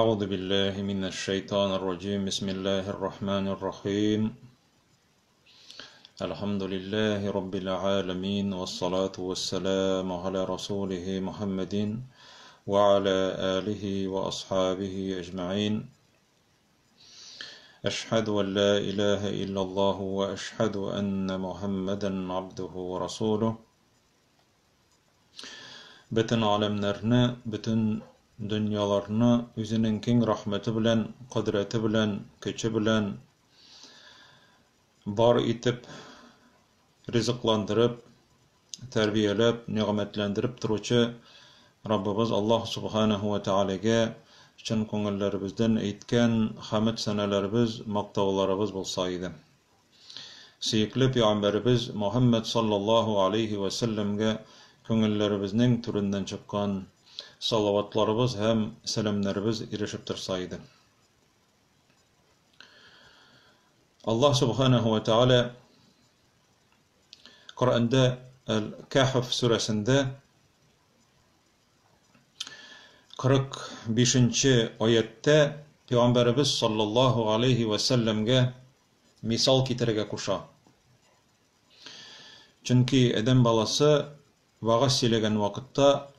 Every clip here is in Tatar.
أعوذ بالله من الشيطان الرجيم بسم الله الرحمن الرحيم الحمد لله رب العالمين والصلاة والسلام على رسوله محمد وعلى آله وأصحابه أجمعين أشهد أن لا إله إلا الله وأشهد أن محمدا عبده ورسوله bütün alemlerini, bütün dünyalarını özünün keng rahmeti bilen, kudreti bilen, gücü bilen bar itip, rizıklandırıp, terbiyelep, nimetlendirip turuvchi Rabbimiz Allah Subhanahu ve Teala'ga chin ko'ngillerimizdan aytgan hamd sanalarimiz, maqtovlarimiz bo'lsaydi. Suyukli Peygamberimiz Muhammed sallallahu aleyhi ve sellem'ge ko'ngillerimizning türünden çıkan salavatlarımız hem selamlarımız erişip tursaydı. Allah Subhanahu ve Teala Kur'an'da El-Kahf suresinde 45. ayette Peygamberimiz sallallahu aleyhi ve sellem'ge misal kitirge kuşa. Çünkü Edem balası vaaz söylegen vakitta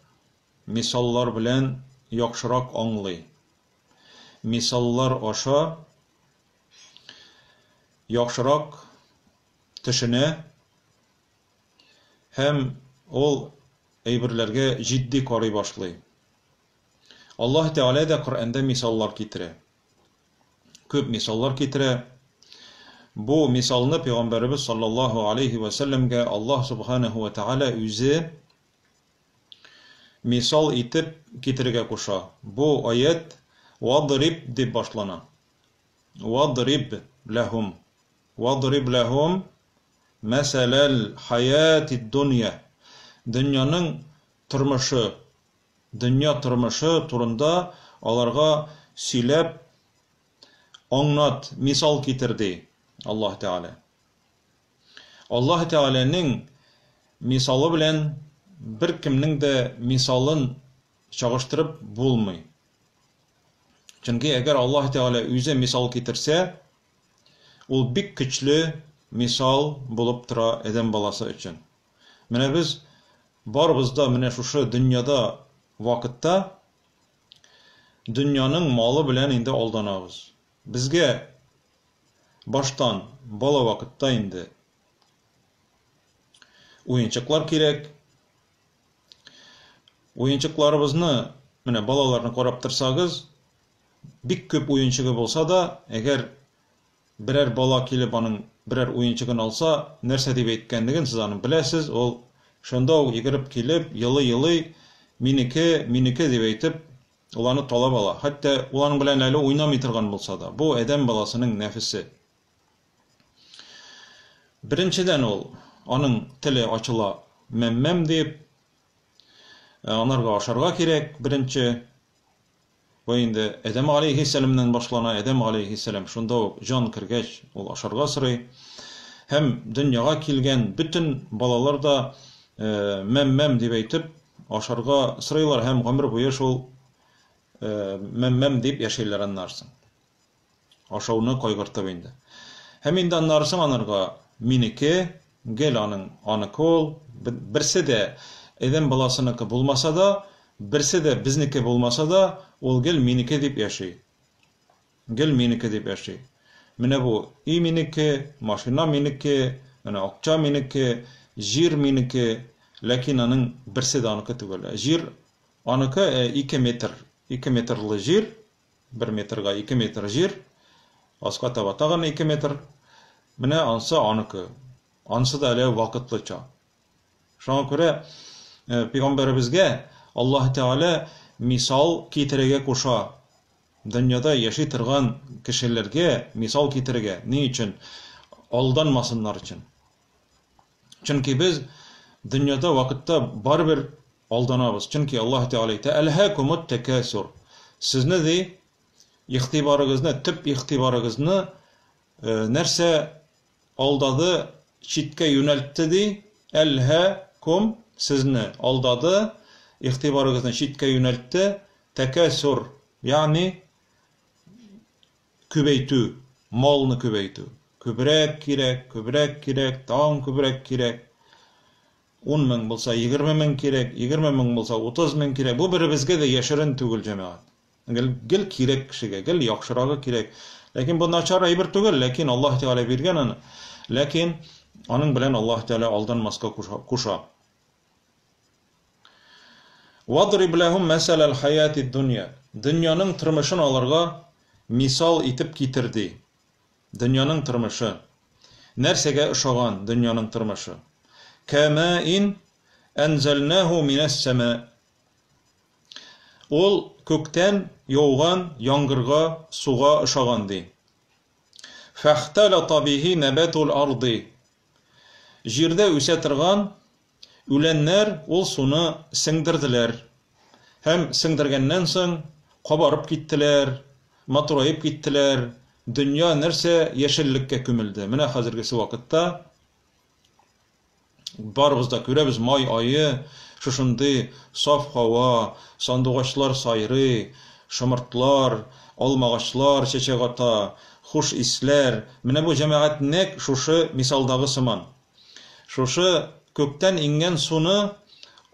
misallar bilen yaxşırak anglay. Misallar aşa yaxşırak tüşüne hem ol eybirlerge ciddi qarıy başlay. Allah Teala da Kur'an'da misallar kitire. Köp misallar kitire. Bu misalını Peygamberimiz sallallahu aleyhi ve sellem'ge Allah Subhanahu ve Teala özü misal itip kitirge kuşa. Bu ayet vadrib deb başlana. Vadrib lahum. Vadrib lahum meselel hayatid dunya. Dünyanın turmuşu, dünya turmuşu turunda alarga söylep anlat, misal kitirdi Allah Teala. Allah Teala'nın misalı bilen bir kimning de misalın çağıştırıp bulmay. Çünkü eğer Allah Teala özü misal kitirse, ol bik güçlü misal bulup tura Edem balası için. Mene biz barbızda mene şu dünyada vakitte dünyanın malı bilen indi aldanağız. Bizge baştan bala vakitta indi oyuncaklar gerek. Oyuncaklarımızı mene balalarını qarab tursagız, bik köp oyuncağı bolsa da, eğer birer bala kelip anın birer oyuncağını alsa, nerse deb aytganligin siz anın bilesiz, ol şonda yigirip kelip, yılı minike deb aytip, ulanı talab ala. Hatta ulanın bilen ayla oynamay turgan bolsa da, bu Edem balasının nefisi. Birinçiden ol, anın tili açıla memmem deyip, anarga aşarga kerek birinci. Ve indi Edem aleyhisselam'dan başlana Edem aleyhisselam şunda can kirgeç ol aşarga sırayı. Hem dünyaga kilgen bütün balalar da memmem deyip aytıp aşarga sıraylar hem ömür boyu şol memmem deyip yaşaylar anlarsın. Aşağını koygırtıp indi. Hem indi anlarsın anarga minike gel anın anık ol. Birse de Edem balasınınkı bulmasa da, birse de bizniki bulmasa da, ol gel minike deyip yaşay. Gel minike deyip yaşay. Mine bu iyi minike, maşina minike, akça minike, jir minike, lakin anın birse de anıkı tügele. Jir anıkı 2 metr. 2 metrli jir, 1 metrga 2 metr jir, aska tava tağın 2 metr. Mine ansa anıkı. Ansı da öyle vakitliça. Şuna göre Peygamberimizge Allah Teala misal kitirege kuşa. Dünyada yaşay turgan kişilerge misal kitirege. Ne için? Aldanmasınlar için. Çünkü biz dünyada vakitte barber aldanabız. Çünkü Allah Teala ayta elhakumut tekasur. Siz ne dey? İhtibarınızı, tüp ihtibarınızı nerse aldadı, çitke yöneltti dey. Elhakum sizni aldadı, ihtibarınızı çitke yöneltti. Tekasur yani Көбәйтү, малны көбәйтү. Күбрәк кирәк, тагын күбрәк кирәк. 10 мең булса 20 мең кирәк, 20 мең булса 30 мең кирәк. Бу беребезгә дә яшерен түгел, җәмәгать. Гел кирәк кешегә, гел яхшырагы кирәк. Ләкин бу начар әйбер түгел, ләкин Аллаһ Тәгалә биргән аны. Ләкин аның белән Аллаһ Тәгалә алданмаска куша. Вадриб ләһум мәсәләл хаятид дөнья. Дөньяның тормышын аларга мисал итеп китерде. Дөньяның тормышы. Нәрсәгә ошаган дөньяның тормышы? Кәмәин әнзәлнәһу минәс-сәма. Ул күктән яуган яңгырга, суга ошаган ди. Фахталата биһи набатул арди. Җирдә үсә торган үләннәр ул суны сеңдерделәр. Һәм сеңдергәннән соң кабарып киттеләр, матурайып киттеләр. Дөнья нәрсә яшеллеккә күмелде. Менә хәзергесе вакытта барыбыз да күрәбез, май айы, шушындый саф һава, сандугачлар сайрый, шымыртлар, алмагачлар чәчәк ата, хуш исләр. Менә бу җәмәгать нәкъ шушы мисалдагы сыман. Шушы күктән иңгән суны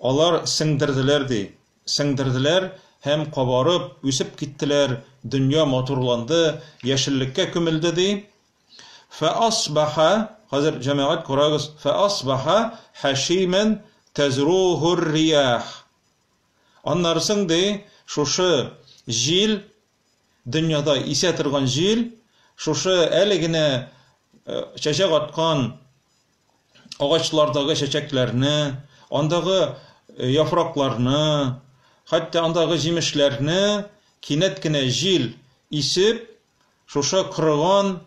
алар сеңдерделәр ди. Сеңдерделәр һәм кабарып үсеп киттеләр. Дөнья матурланды, яшеллеккә күмелде ди. Фаасбаха, хәзер җәмәгать карагыз, фаасбаха хашиман тазруһур риях. Аннарсын ди, шушы җил, дөньяда исә торган җил, шушы әле генә чәчәк аткан агачлардагы чәчәкләрне, андагы яфракларны, хәтта андагы җимешләрне кинәт кенә җил исеп, шушы кырыган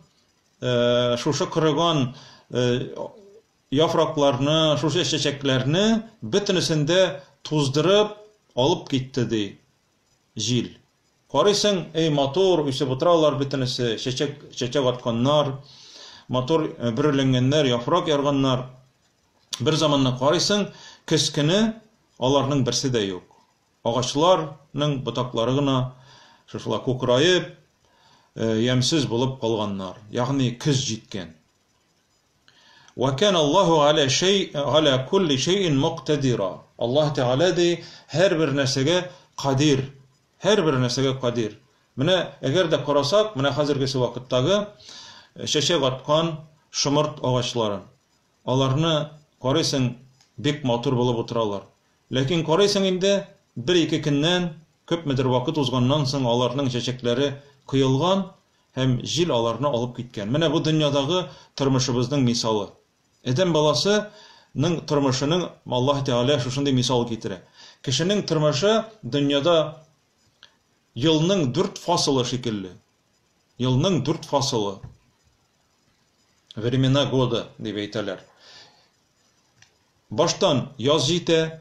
яфракларны, шушы чәчәкләрне бөтенесендә туздырып алып китте ди җил. Карыйсың, матур үсеп утыралар бөтенесе, чәчәк атканнар, матур бөрелгәннәр, яфрак ярганнар. Бер заманны карыйсың, кескене аларның берсе дә юк. Агачларның ботаклары гына шушыла кукрайып, ямсыз булып калганнар. Ягъни көз җиткән. Ва кана Аллаһу аля кулли шайин муктадира. Аллаһ Тәгалә ди һәр бер нәрсәгә кадир. Һәр бер нәрсәгә кадир. Менә әгәр дә карасак, менә хәзергесе вакыттагы чәчәк аткан шымырт агачларын. Аларны карыйсың, бик матур булып утыралар. Ләкин карыйсың инде 1-2 көннән, күпмедер вакыт узганнан соң аларның чәчәкләре кыелган һәм җил аларны алып киткән. Менә бу дөньядагы тормышыбызның мисалы. Адәм баласының тормышының Аллаһ Тәгалә шушындый мисал китерә. Кешенең тормышы дөньяда елның 4 фасылы шикелле. Елның 4 фасылы. Времена года дип әйтәләр. Баштан яз җитә,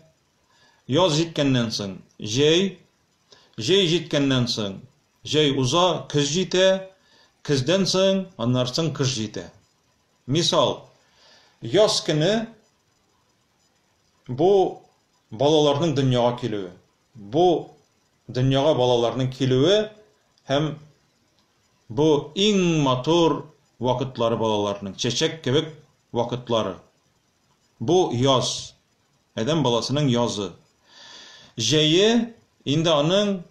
яз җиткәннән соң җәй җиткәннән соң җәй уза, көз җитә, көздән соң аннан соң кыш җитә. Мисал, яз көне бу балаларның дөньяга килүе. Бу дөньяга балаларның килүе һәм бу иң матур вакытлары балаларның, чәчәк кебек вакытлары. Бу яз, адәм баласының язы. Җәйе инде аның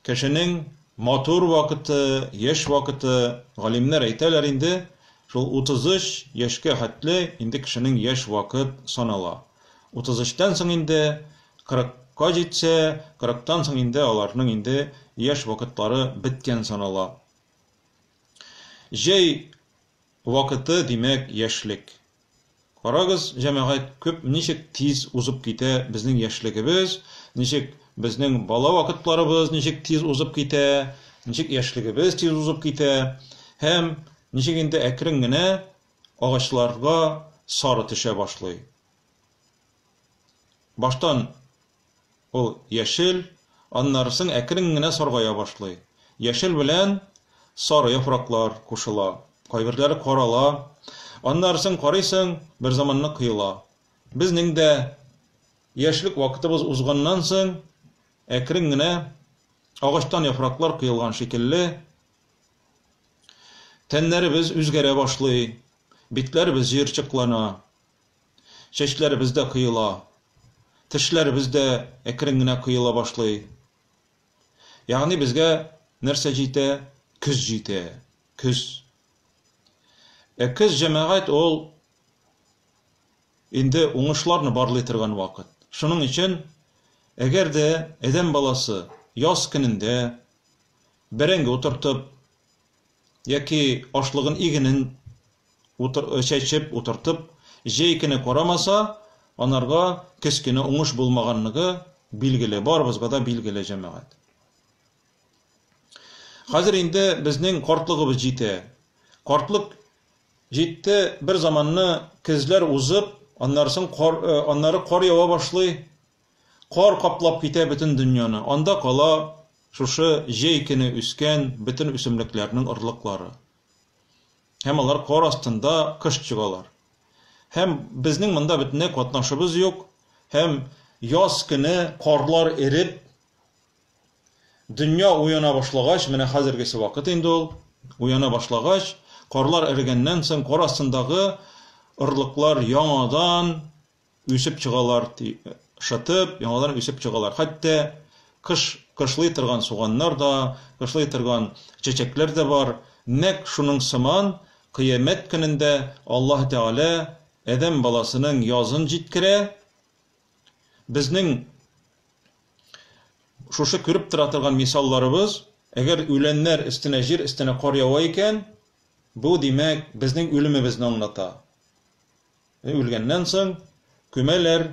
кешенең матур вакыты, яшь вакыты, галимнәр әйтәләр инде, шул 33 яшькә хәтле инде кешенең яшь вакыт санала. 33-тан соң инде 40-ка җитсә, 40-тан соң инде аларның инде яшь вакытлары биткән санала. Җәй вакыты димәк яшьлек. Карагыз, җәмәгать, күп ничек тиз узып китә безнең яшьлегебез, ничек безнең бала вакытларыбыз ничек тиз узып китә, ничек яшьлегебез тиз узып китә, һәм ничек инде әкрен генә агачларга сары төшә башлый. Баштан ул яшел, аннан соң әкрен генә саргая башлый. Яшел белән сары яфраклар кушыла, кайберләре карала. Аннан соң карыйсың, бер заманны кыела. Безнең дә яшьлек вакытыбыз узганнан соң әкрен генә агачтан яфраклар кыелган шикелле Tenlerimiz üzgere başlay, bitlerimiz yırçıklana, çeşlerimiz de kıyıla, tişlerimiz de ekringine kıyıla başlay. Yani bizge nerse jite, küz jite, küz. Küz cemaat ol, indi uňuşlarny barlytyrgan wagt. Şunun için, eger de edem balası yaz gününde berenge oturtup, yaki aşlığın iginin çeçip oturtup, jeykini koramasa, onarga keskine uňuş bulmaganlygy bilgili, barbızga da bilgili cemaat. Hazır indi bizning kortlygybız jite. Kortlyk jitdi bir zamanny kizler uzup, onları kor yawa başlay. Kor kaplap gite bütün dünyany. Onda kala şuşy jeykini üsken bütün üsümliklerinin ırlyklary. Hem olar kor astynda kış çıgalar. Hem bizning munda bütüne katnaşybız yok. Hem yaz günü korlar erip dünya uyana başlagaç, mene hazırgisi wagt indi ol, uyana başlagaç, korlar ergenden soň kor astyndagy ırlyklar ýaňadan üsüp çıgalar, şatyp, ýaňadan üsüp çıgalar. Hatda kışly turgan suganlar da, kışly turgan çeçekler de bar. Nek şunun syman kıyamet gününde Allah Teala edem balasynyň ýazyn jitkire, bizning şuşa körüp turatyrgan misallarybız, eger ölenler istine jir, istine kor ýawa eken, bu demek bizning ölümimizni anlata. Ölgenden soň kümeler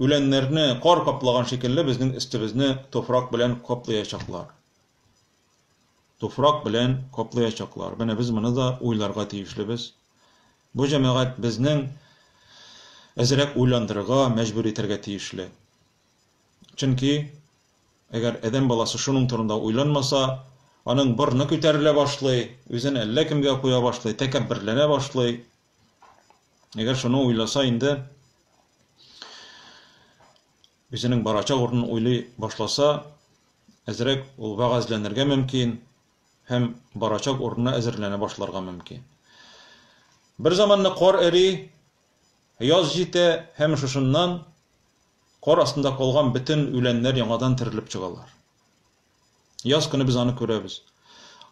ölenlerini kor kaplagan şekilde bizning istibizni toprak bilen kaplayaçaklar. Toprak bilen kaplayaçaklar. Bana biz bunu da uylarga tiýişlibiz. Bu jemaat bizning ezerek uylandyrga, mejbur eterge tiýişli. Çünki eger edem balası şunun turunda uylanmasa, anyň burny köterile başlay, özüni elle kimge koýa başlay, tekebbirlene başlay. Eger şunu uylasa indi, özüniň baraçak ornuny uylay başlasa, ezerek ol bagazlanyrga mümkin, hem baraçak ornuna ezerlene başlarga mümkin. Bir zamanny kor eri, yaz jite, hem şuşundan kor astynda kalgan bütün ölenler ýaňadan tirilip çıgalar. Yaz günü biz any körebiz.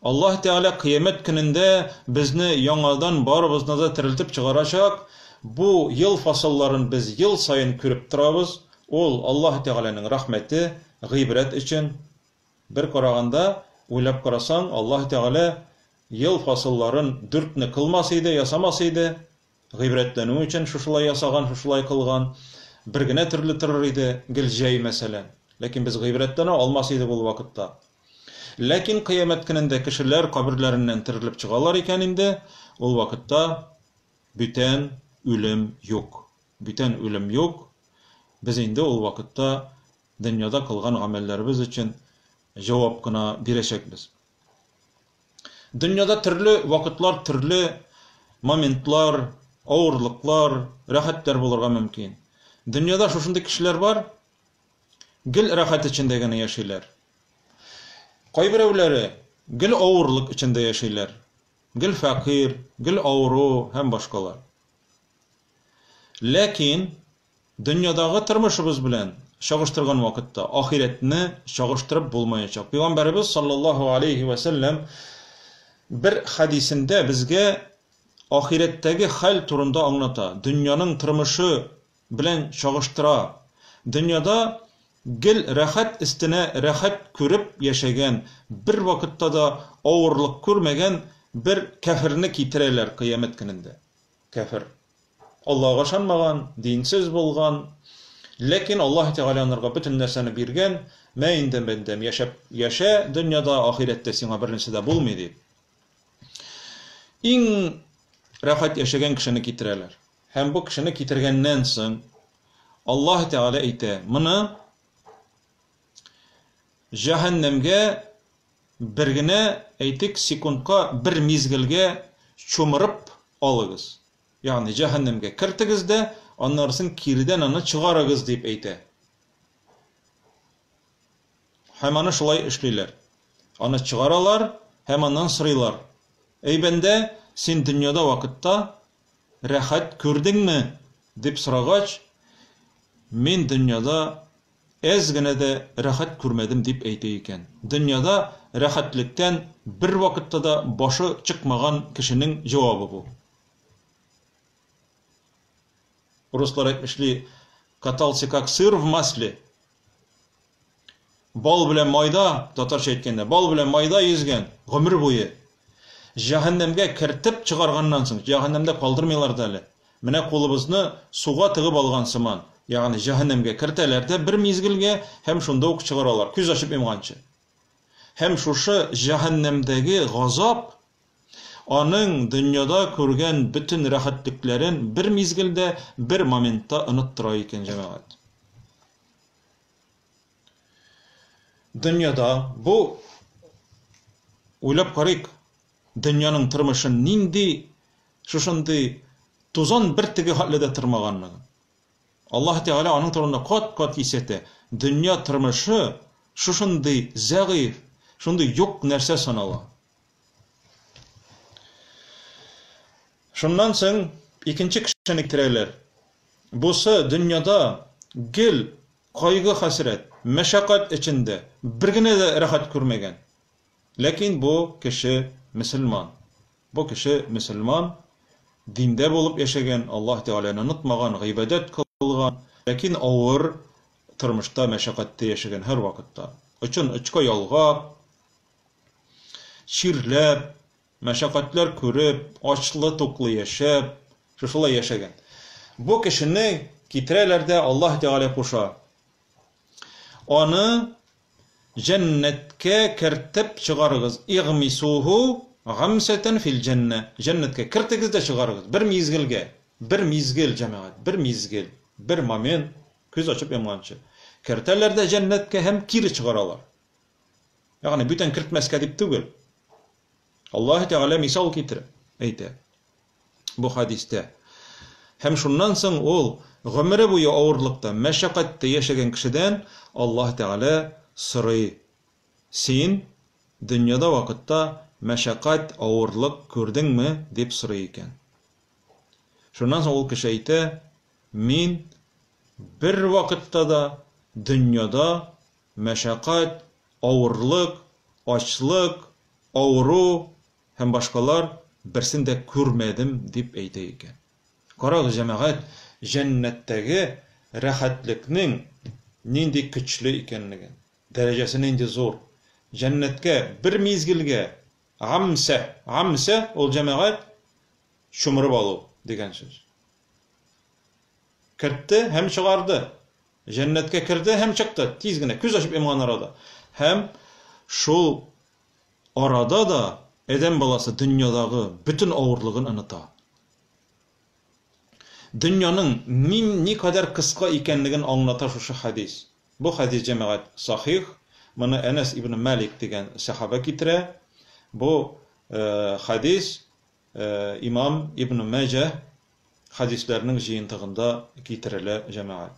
Allah Teala kıyamet gününde bizni ýaňadan barybızna da tiriltip çıgaraçak. Bu yıl fasallarını biz yıl sayın körüp turabız. Ol Allah Teala'nın rahmeti, gıybret için. Bir karaganda uylap karasan Allah Teala yıl fasalların dürtni kılmasıydı, yasamasıydı. Gıybretlenүү için şuşulay yasagan, şuşulay kılgan. Birgine türlü tırrıydı, giljey meselen. Lekin biz gıybretlene almasıydı bu vakıtta. Lekin kıyamet gününde kişiler kabirlerinden tirilip çıgalar iken indi, ol vakıtta büten ölüm yok. Büten ölüm yok. Biz indi ol vakıtta dünyada kılgan amellerimiz için cevap gına bireşekbiz. Dünyada türlü vakıtlar, türlü momentlar, ağırlıklar, rahatlar bulurga mümkin. Dünyada şuşunday kişiler var, gil rahat içinde gene yaşaylar. Kaybirevleri gil ağırlık içinde yaşaylar. Gil fakir, gil ağırı hem başkalar. Lekin dünyadağı tırmışımız bilen şaştırgan vakitte ahiretini şaştırıp bulmayacak. Peygamberimiz sallallahu aleyhi ve sellem bir hadisinde bizge ahiretteki hal turunda anlata. Dünyanın tırmışı bilen şaştıra. Dünyada gil rahat istine rahat körüp yaşayan, bir vakitte da ağırlık körmegen bir kafirini kitireler kıyamet gününde. Kafir. Allah'a şanmagan, dinsiz bolgan, lekin Allah Teala onlarga bütün nerseni bergen, meýindem bendem yaşa dünyada ahirette siňa bir nerse de bolmaýdy. Iň rahat yaşagan kişini kitireler. Hem bu kişini kitirgenden soň Allah Teala eýte, "Muny cehennemge birgine eýtik sekundga bir mizgilge çömürüp alygyz." Yani cehennemge kirtigiz de onlarsın kiriden onu çıgaragız deyip eýte. Hem onu şulay işliler. Onu çıgaralar, hem ondan sıraylar. Ey bende, sen dünyada vakıtta rahat gördünmü? Dip soraгач, men dünyada ezgine de rahat görmedim dip eyteyken. Dünyada rahatlıktan bir vakıtta da başı çıkmagan kişinin cevabı bu. Ruslar etmişli, катался как сыр в масле. Bal bilen mayda, Tatarça etkende, bal bilen mayda yüzgen, ömür boyu. Cehennemge kirtip çıkargandan soň, cehennemde kaldırmıyorlar dali. Mine kolubuzny suga tigip algan sıman. Yani cehennemge kirteler de bir mizgilge hem şunda ok çıgaralar, küz açıp emgançı. Hem şuşu cehennemdegi gazap, onun dünyada körgen bütün rahatlıkların bir mizgilde, bir momentda unuttıra eken cemaat. Dünyada bu uylap qarayk, dünyanın turmuşun nindi şuşunday tuzan bir tigi hallada turmaganlygy. Allah Teala onun turunda qat isete. Dünya turmuşu şuşunday zagif, şunday yok nerse sanala. Şundan soň ikinci kişilik tireler. Busu dünyada gel, kaygı hasret, meşakkat içinde birgine de rahat görmegen. Lakin bu kişi Müslüman. Bu kişi Müslüman, dinde bolup yaşagan, Allah Teala'yı unutmagan, gıybedet kılgan, lakin ağır turmuşda meşakkatde yaşagan her vakıtta. Üçün içka yalgap, şirlep, meşakkatler körüp, açlı toklu yaşap, şuşula yaşagan. Bu kişini kitrelerde Allah Teala koşa. Onu cennetke kirtip çıgarıgız. İğmisuhu gamseten fil cenne. Cennetke kirtigiz de çıgarıgız. Bir mizgil cemaat, bir mizgil, bir moment köz açıp emgançı. Kirtelerde cennetke hem kiri çıgaralar. Yani bütün kirtmeske dip tugul. Allah Teala misal getirip eyte. Bu hadiste. Hem şundan soň ol ömrü boyu ağırlıkta, meşakkatde yaşagan kişiden Allah Teala soruy. Sen dünyada vakıtta meşakkat, ağırlık gördünmü dep soruy eken. Şundan soň ol kişi eyte, men bir vakıtta da dünyada meşakkat, ağırlık, açlık, ağrı hem başkalar birsinde görmedim dep eyte eken. Qarag cemaat, cennettegi rahatlıkning nindi küçlü ekenligi, derecesi nindi zor. Cennetke bir mizgilge amse ol cemaat şumrup alu degan söz. Kirdi hem çıgardı. Cennetke kirdi hem çıktı. Tizgine köz açıp emgan arada. Hem şol arada da eden balası dünyadagi bütün ağırlığın unuta. Dünyanın ne kadar kıska ekenligini anlatar şu hadis. Bu hadis cemaat sahih. Bunu Enes ibn Malik degen sahabe kitire. Bu hadis İmam İbn Majah hadislerinin jıyıntığında kitirile cemaat.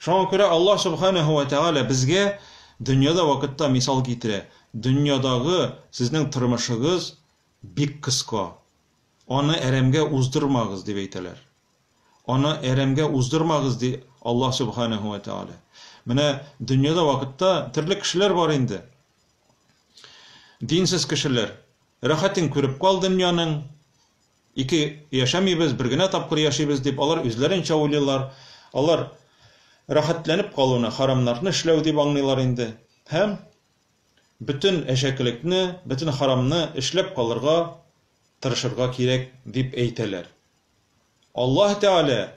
Şuna göre Allah Subhanahu ve Teala bizge dünyada vakitte misal kitire. Dünyadagi sizning turmuşuğuz bik kıska. Onu eremge uzdurmağız deb eyteler. Onu eremge uzdurmağız di Allah Subhanahu ve Teala. Mine dünyada vakitte türlü kişiler var indi. Dinsiz kişiler. Rahatin körüp kal dünyanın. İki yaşamayız, birgine tapkır yaşayız dip alar üzlerinçe oylaylar. Alar rahatlanıp kaluna, haramlarını işlev dip anlaylar indi. Hem bütün eşeklikni, bütün haramını işlep kalırga, tırışırga kirek dip eyteler. Allah Teala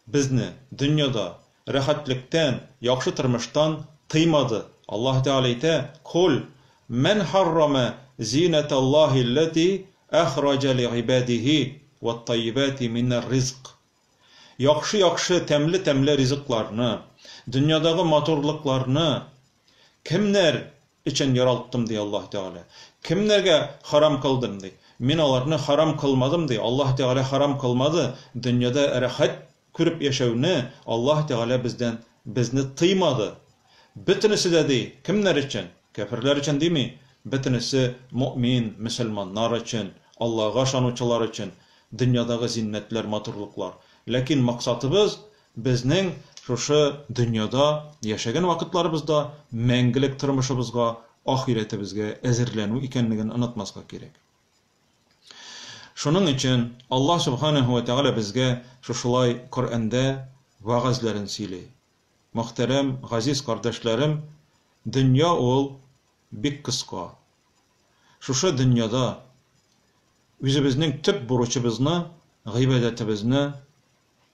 bizni dünyada rahatlıktan, yaxşı turmuşdan tıymadı. Allah Teala eyte, "Kul men harrama zinetallahi allati ahraja li'ibadihi ve't-tayyibati mine'r-rizq." Yaxşı temli riziklarını, dünyadagi motorluklarını kimler için yaralttım diye Allah Teala. Kimlerge haram kıldım diye. Men alarını haram kılmadım diye. Allah Teala haram kılmadı. Dünyada rahat körüp yaşawni Allah Teala bizni tıymadı. Bütünüsü de değil. Kimler için? Kafirler için değil mi? Бөтенесе мөмин, мөселманнар өчен, Аллаһка ышанучылар өчен дөньядагы зиннәтләр, матурлыклар. Ләкин максатыбыз безнең шушы дөньяда яшәгән вакытларыбызда мәңгелек тормышыбызга, ахиретебезгә әзерләнү икәнлеген онытмаска кирәк. Шуның өчен Аллаһ Субханаһу ва Тәгалә безгә шушылай Коръәндә вагызларын сөйли. Мөхтәрәм, газиз кардәшләрем, дөнья ул бик кыска. Шушы дөньяда үзебезнең төп бурычыбызны, гыйбадәтебезне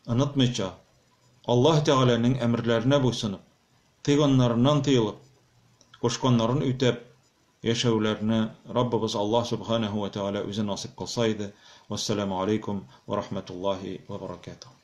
онытмыйча, Аллаһ Тәгаләнең әмерләренә буйсынып, тыйганнарыннан тыелып, кушканнарын үтәп яшәүләрне Раббыбыз Аллаһ Субханаһу ва Тәгалә үзе насип кылса иде. Вассаламу алейкум ва рахматуллаһи ва баракатуһ.